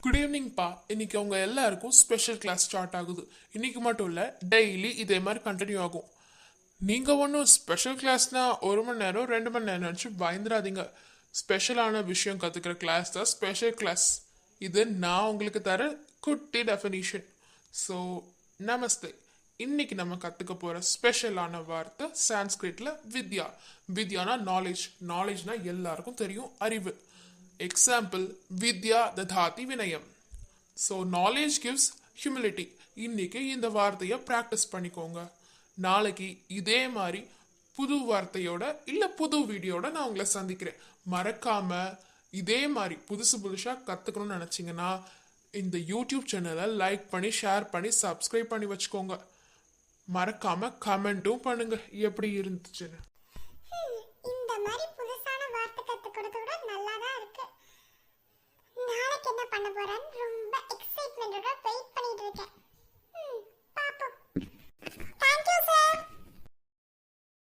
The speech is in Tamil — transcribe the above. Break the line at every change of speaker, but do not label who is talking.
குட் ஈவினிங் பா. இன்னைக்கு உங்க எல்லாருக்கும் ஸ்பெஷல் கிளாஸ் ஸ்டார்ட் ஆகுது. இன்னைக்கு மட்டும் இல்ல, டெய்லி இதே மாதிரி கண்டினியூ ஆகும். நீங்க ஒன்றும் ஸ்பெஷல் கிளாஸ்னா 1 மணி நேரம் 2 மணி நேரம் வச்சு பயந்துடாதீங்க. ஸ்பெஷலான விஷயம் கத்துக்கிற கிளாஸ் தான் ஸ்பெஷல் கிளாஸ். இது நான் உங்களுக்கு தர குட்டி டெஃபினிஷன். ஸோ நமஸ்தே. இன்னைக்கு நம்ம கத்துக்க போற ஸ்பெஷலான வார்த்தை சான்ஸ்கிரிட்ல வித்யா. வித்யானா நாலேஜ். நாலேஜ்னா எல்லாருக்கும் தெரியும், அறிவு. எக்ஸாம்பிள், வித்யா ததாதி வினயம். So knowledge gives humility. இன்னைக்கு இந்த வார்த்தையை ப்ராக்டிஸ் பண்ணிக்கோங்க. நாளைக்கு இதே மாதிரி புது வார்த்தையோட இல்லை புது வீடியோட நான் உங்களை சந்திக்கிறேன். மறக்காம இதே மாதிரி புதுசு புதுசாக கற்றுக்கணும்னு நினச்சிங்கன்னா இந்த யூடியூப் சேனலை லைக் பண்ணி ஷேர் பண்ணி சப்ஸ்கிரைப் பண்ணி வச்சுக்கோங்க. மறக்காம கமெண்ட்டும் பண்ணுங்க எப்படி இருந்துச்சுன்னு.
இந்த மாதிரி புதுசான வார்த்தை கத்து கொடுக்க நல்லா தான் இருக்கு. நாளைக்கு என்ன பண்ண போறேன்னு ரொம்ப எக்ஸைட்மெண்டோட